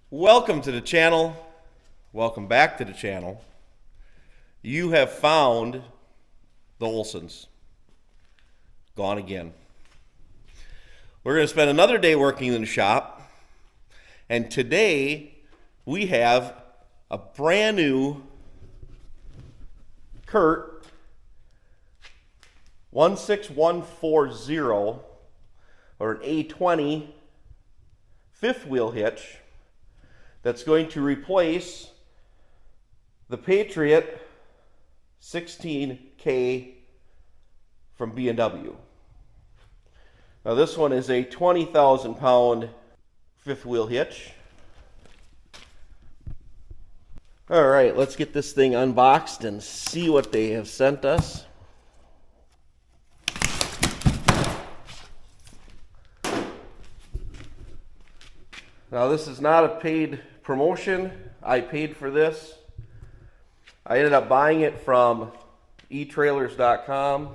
Welcome to the channel. Welcome back to the channel. You have found the Olsons. Gone again. We're going to spend another day working in the shop. And today we have a brand new Curt A20 or an A20 fifth wheel hitch that's going to replace the Patriot 16K from B&W. Now this one is a 20,000 pound fifth wheel hitch. All right, let's get this thing unboxed and see what they have sent us. Now this is not a paid promotion. I paid for this. I ended up buying it from etrailers.com.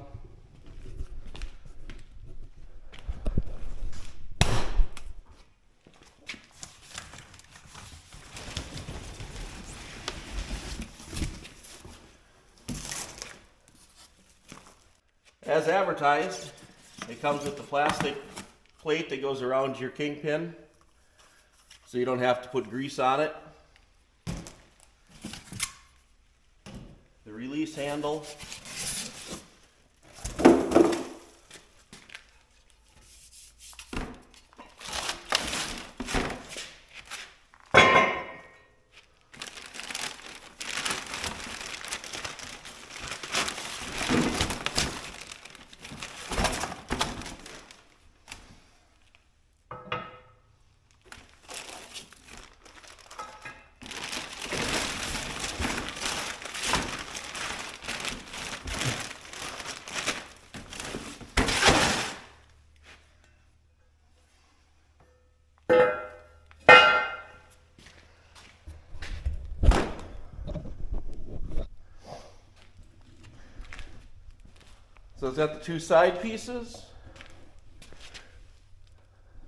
As advertised, it comes with the plastic plate that goes around your kingpin, so you don't have to put grease on it. The release handle. So it's got the two side pieces.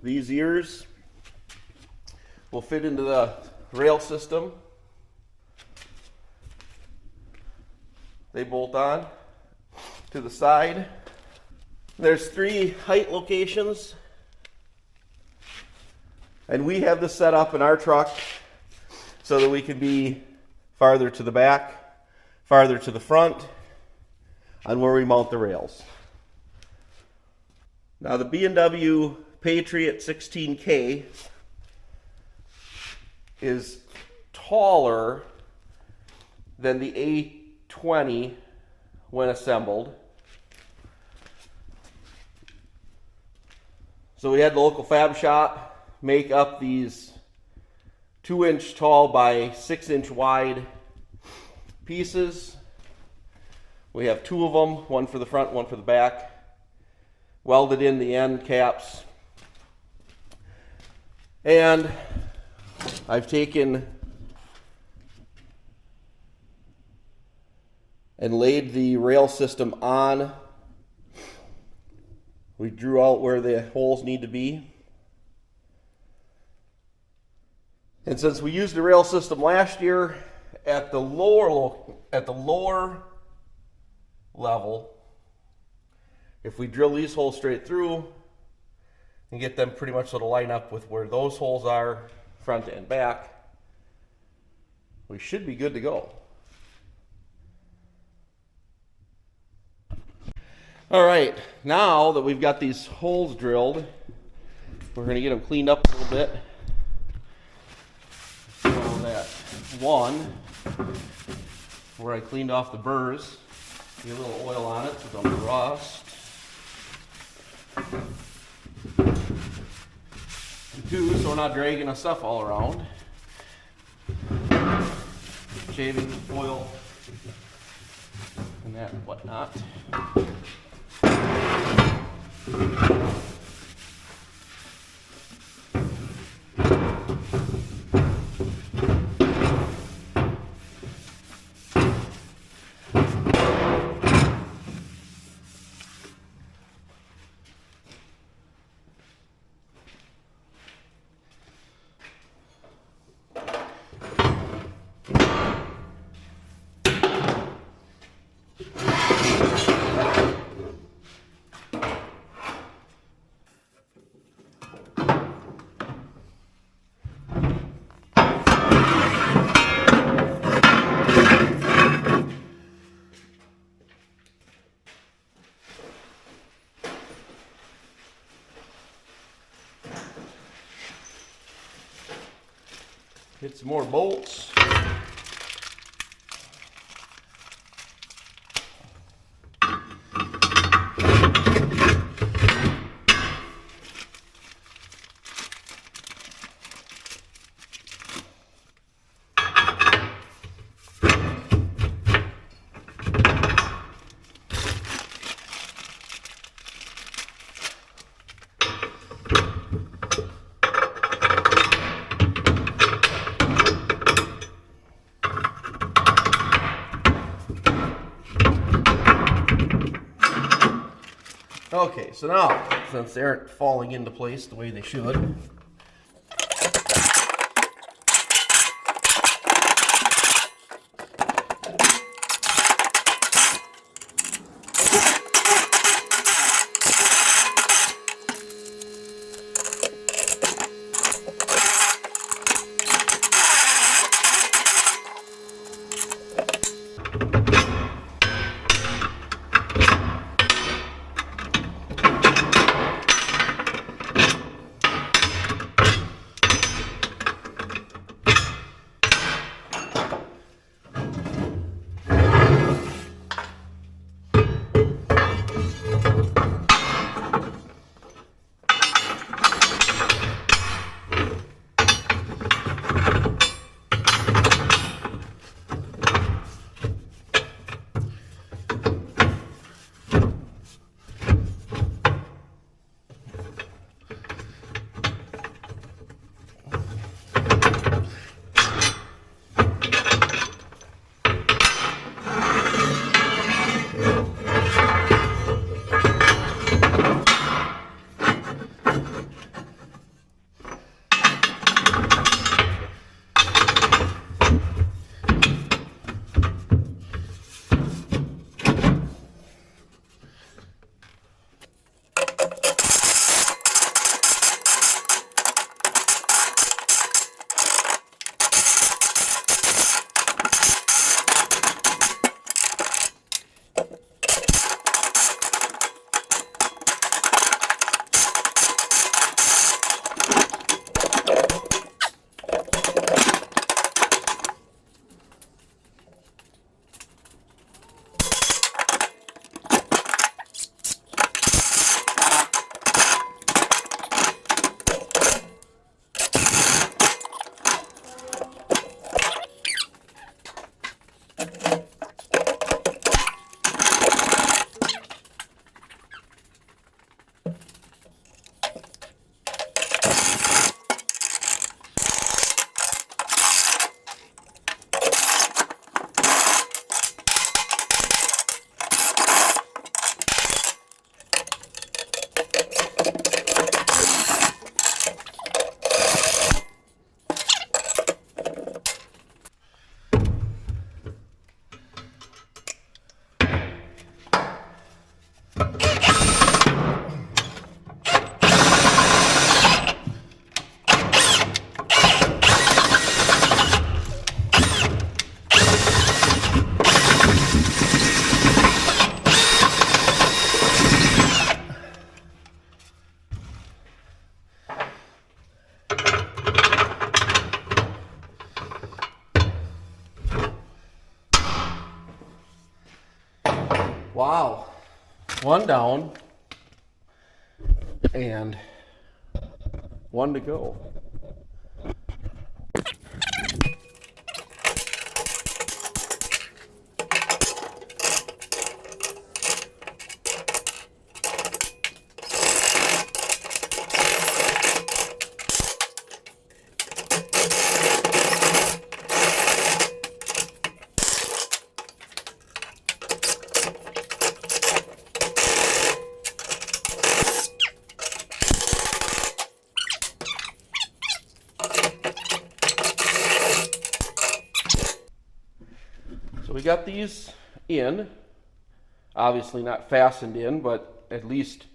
These ears will fit into the rail system. They bolt on to the side. There's 3 height locations. And we have this set up in our truck so that we can be farther to the back, farther to the front, on where we mount the rails. Now the B&W Patriot 16K is taller than the A20 when assembled. So we had the local fab shop make up these 2-inch tall by 6-inch wide pieces. We have 2 of them, one for the front, one for the back, welded in the end caps. And I've taken and laid the rail system on. We drew out where the holes need to be. And since we used the rail system last year at the lower level, if we drill these holes straight through and get them pretty much so to line up with where those holes are, front and back, we should be good to go. All right, now that we've got these holes drilled, we're going to get them cleaned up a little bit. So that one, where I cleaned off the burrs, get a little oil on it so it don't rust. And 2, so we're not dragging the stuff all around. Shaving oil and that and whatnot. Get some more bolts. Okay, so now, since they aren't falling into place the way they should, wow, one down and one to go. We got these in, obviously not fastened in, but at least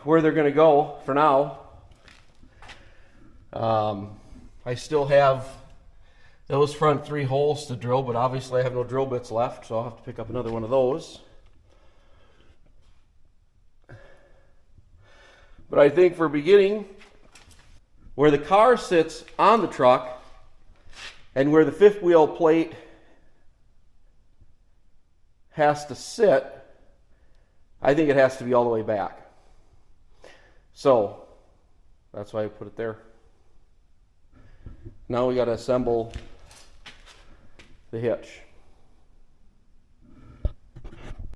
where they're going to go for now. I still have those front 3 holes to drill, but obviously I have no drill bits left, so I'll have to pick up another one of those. But I think for beginning, Where the car sits on the truck and where the fifth wheel plate has to sit, I think it has to be all the way back. So that's why I put it there. Now we got to assemble the hitch.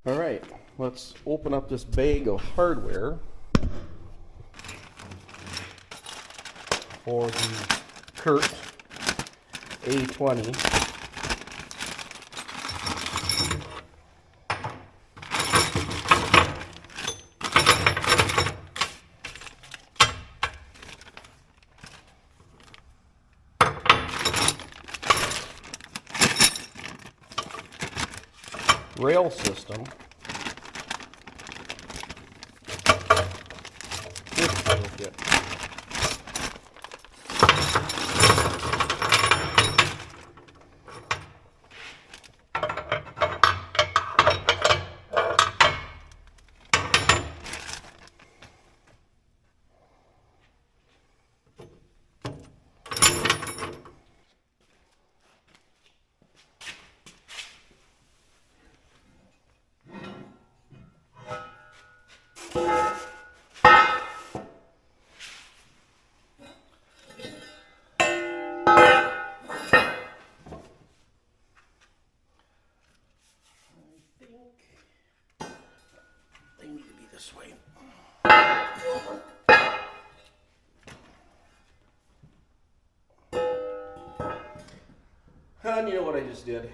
All right, let's open up this bag of hardware for the Curt A20. Rail system. They need to be this way. And you know what I just did?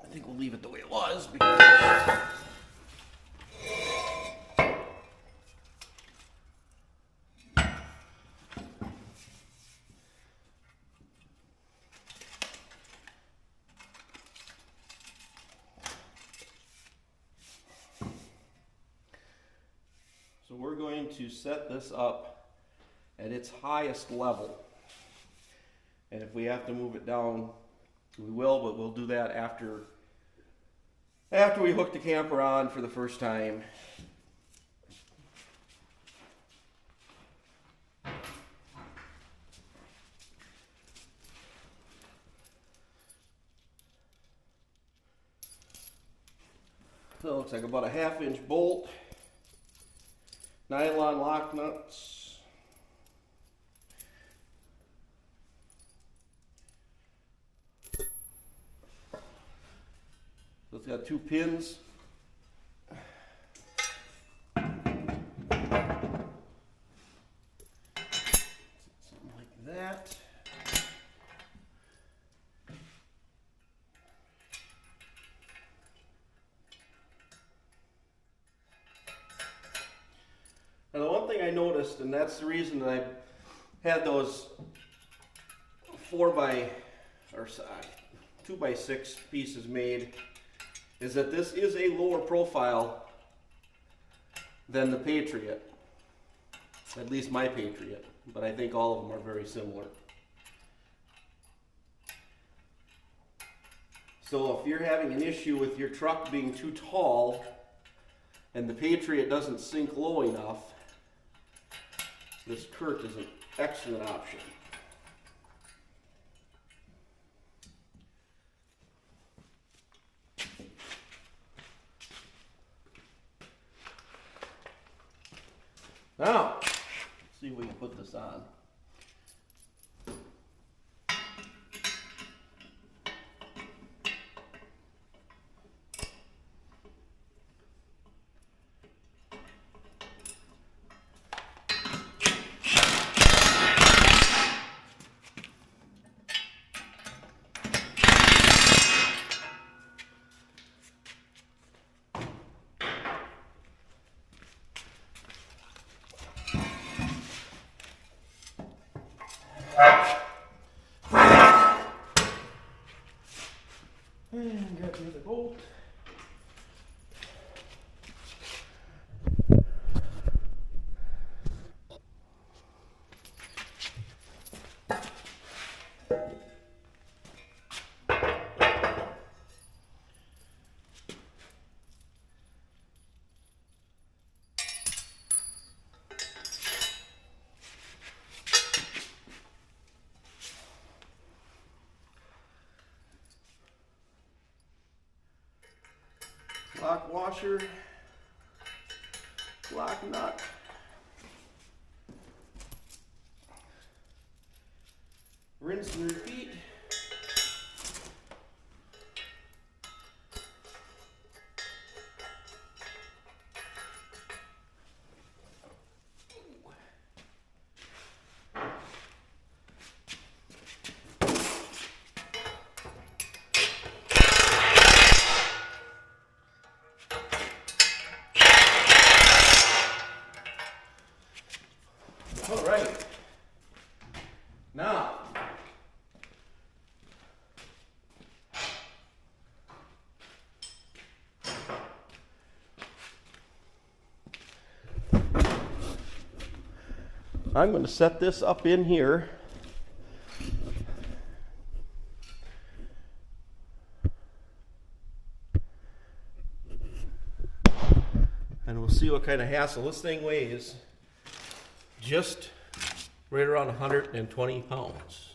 I think we'll leave it the way it was because so we're going to set this up at its highest level. And if we have to move it down, we will, but we'll do that after we hook the camper on for the first time. So it looks like about a 1/2 inch bolt, nylon lock nuts. So it's got 2 pins. Something like that. Now the one thing I noticed, and that's the reason that I had those 2x6 pieces made, is that this is a lower profile than the Patriot, at least my Patriot, but I think all of them are very similar. So if you're having an issue with your truck being too tall and the Patriot doesn't sink low enough, this Curt is an excellent option. Now, let's see if we can put this on. And got the other bolt. lock washer, lock nut. Rinse and repeat. All right. Now, I'm going to set this up in here. And we'll see what kind of hassle. This thing weighs just right around 120 pounds.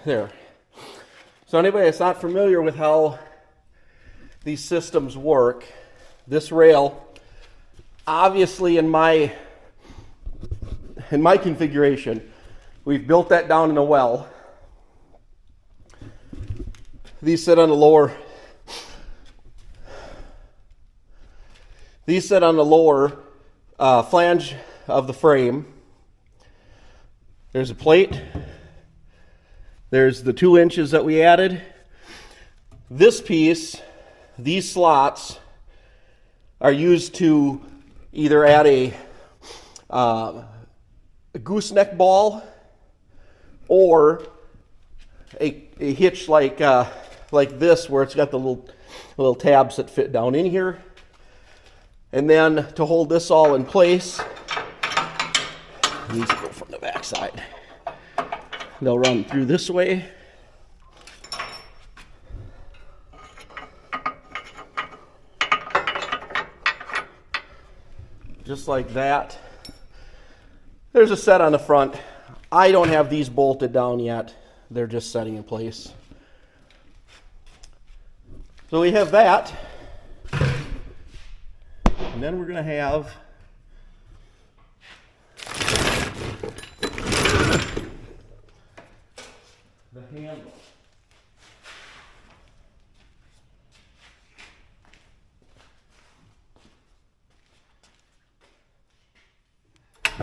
There. So anybody that's not familiar with how these systems work, this rail, obviously in my configuration, we've built that down in a well. These sit on the lower flange of the frame. There's a plate. There's the 2 inches that we added. This piece, these slots, are used to either add a gooseneck ball or a hitch like this, where it's got the little tabs that fit down in here. And then to hold this all in place, it needs to go from the back side. They'll run through this way. Just like that. There's a set on the front. I don't have these bolted down yet. They're just setting in place. So we have that. And then we're going to have the handle. I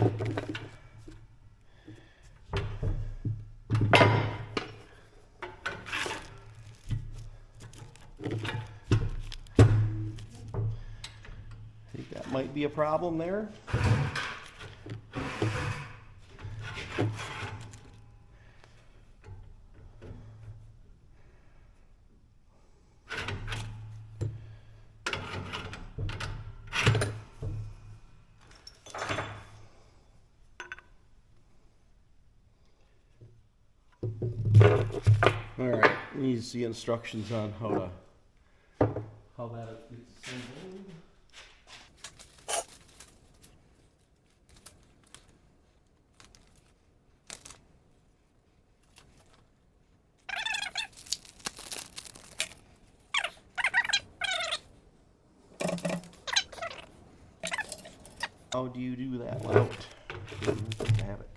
think that might be a problem there. All right, we need to see instructions on how that gets assembled. How do you do that without getting to have it?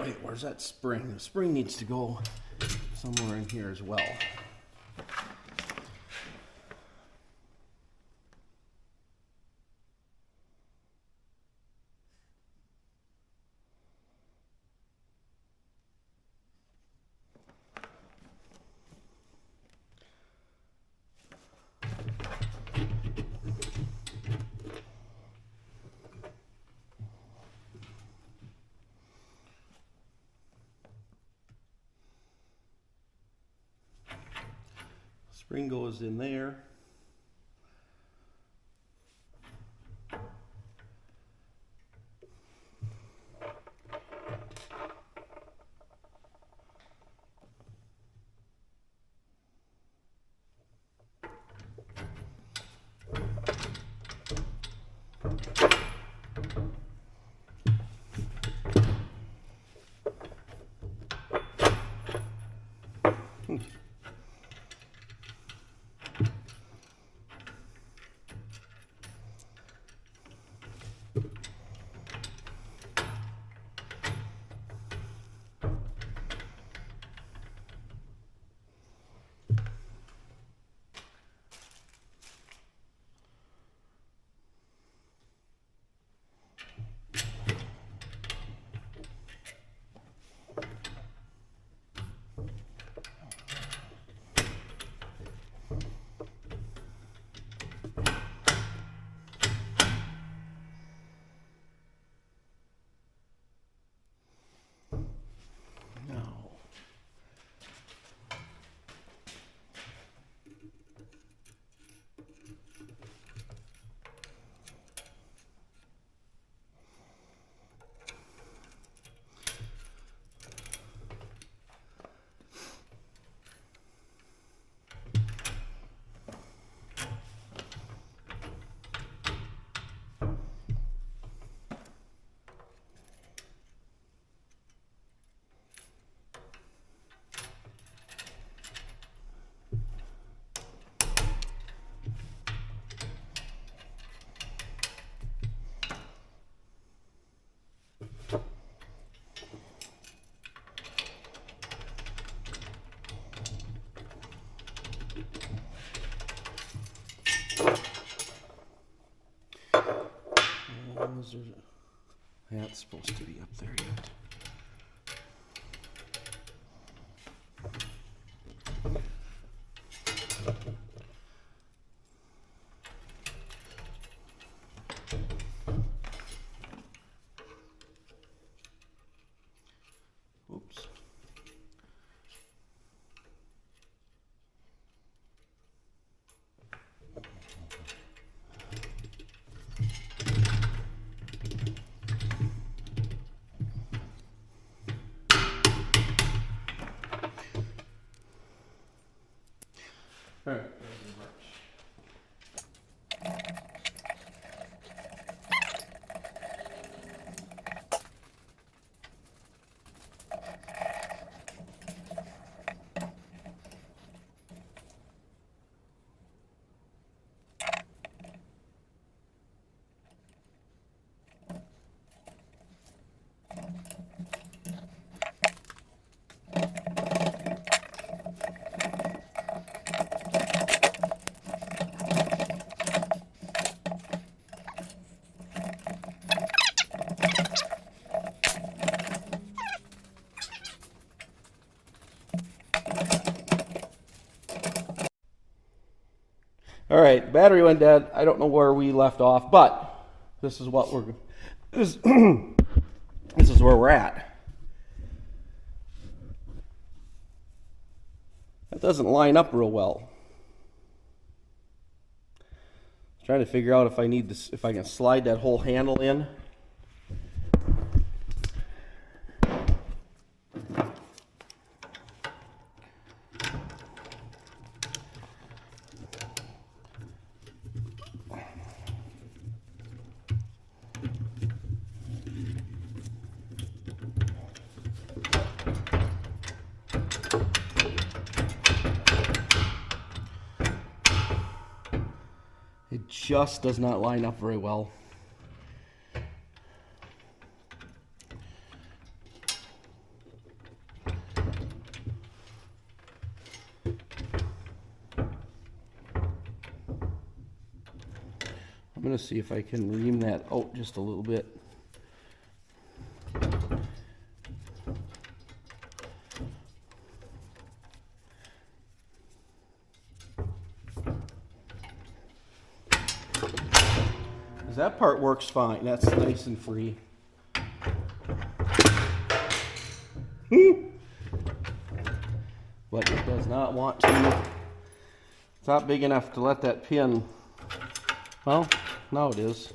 Wait, where's that spring? The spring needs to go somewhere in here as well. Spring goes in there. That's supposed to be up there yet. Oops. All right, battery went dead. I don't know where we left off, but this is what this is where we're at. That doesn't line up real well. I'm trying to figure out if I need this, if I can slide that whole handle in. It just does not line up very well. I'm going to see if I can ream that out just a little bit. That part works fine. That's nice and free. But it does not want to. It's not big enough to let that pin. Well, now it is.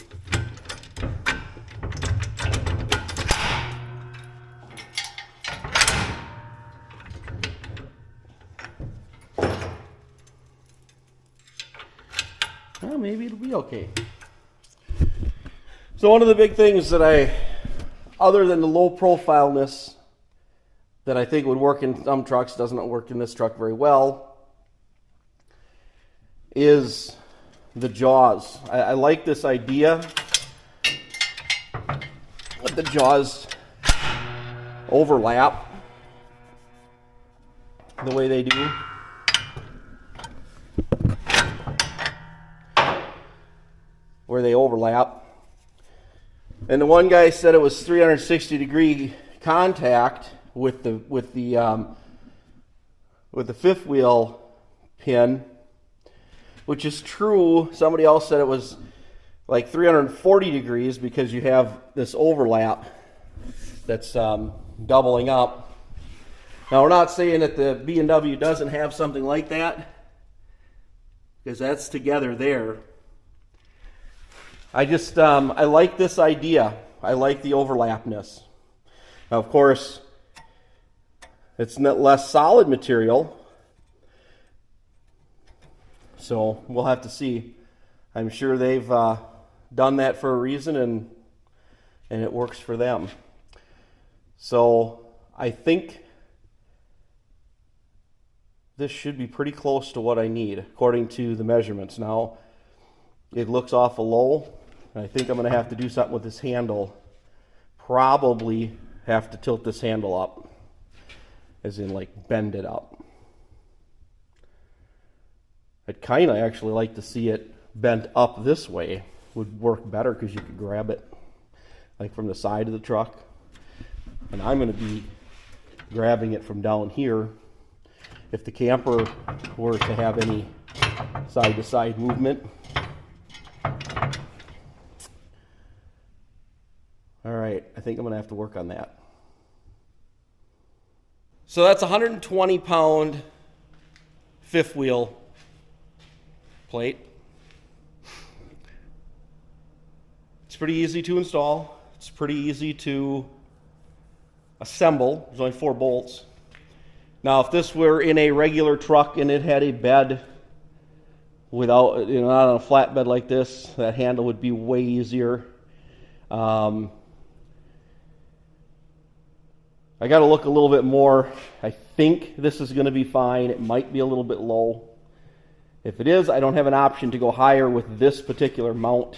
Well, maybe it'll be okay. So one of the big things that other than the low profileness, that I think would work in some trucks, doesn't work in this truck very well, is the jaws. I like this idea that the jaws overlap the way they do. Where they overlap. And the one guy said it was 360 degree contact with the fifth wheel pin, which is true. Somebody else said it was like 340 degrees because you have this overlap that's doubling up. Now we're not saying that the B&W doesn't have something like that, because that's together there. I just, I like this idea. I like the overlapness. Now, of course, it's less solid material, so we'll have to see. I'm sure they've done that for a reason, and it works for them. So I think this should be pretty close to what I need, according to the measurements. Now, it looks awful low. I think I'm going to have to do something with this handle. Probably have to tilt this handle up, as in like bend it up. I'd kind of actually like to see it bent up this way. Would work better because you could grab it like from the side of the truck. And I'm going to be grabbing it from down here. If the camper were to have any side-to-side movement. All right, I think I'm going to have to work on that. So that's a 120-pound fifth wheel plate. It's pretty easy to install. It's pretty easy to assemble. There's only 4 bolts. Now, if this were in a regular truck and it had a bed without, not on a flat bed like this, that handle would be way easier. I got to look a little bit more. I think this is going to be fine. It might be a little bit low. If it is, I don't have an option to go higher with this particular mount.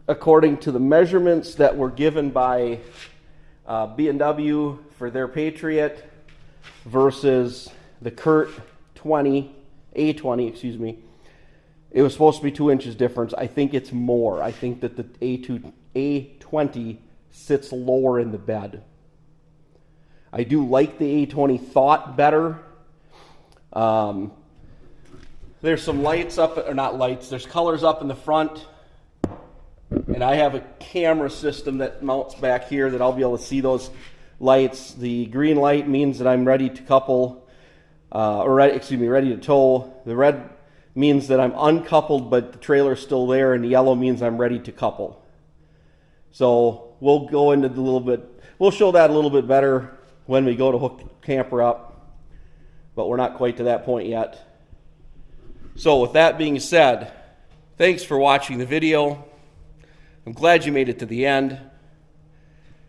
According to the measurements that were given by B&W for their Patriot versus the Curt A20, it was supposed to be 2 inches difference. I think it's more. I think that the A20 sits lower in the bed. I do like the A20 thought better. There's some lights up, or not lights, there's colors up in the front. And I have a camera system that mounts back here that I'll be able to see those lights. The green light means that I'm ready to couple, ready to tow. The red means that I'm uncoupled, but the trailer's still there, and the yellow means I'm ready to couple. So we'll go into we'll show that a little bit better when we go to hook the camper up, but we're not quite to that point yet. So with that being said, thanks for watching the video. I'm glad you made it to the end.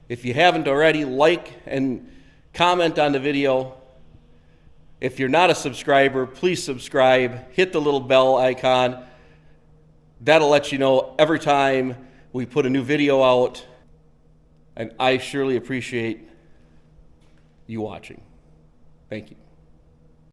If you haven't already, like and comment on the video. If you're not a subscriber, please subscribe. Hit the little bell icon. That'll let you know every time we put a new video out. And I surely appreciate you watching. Thank you.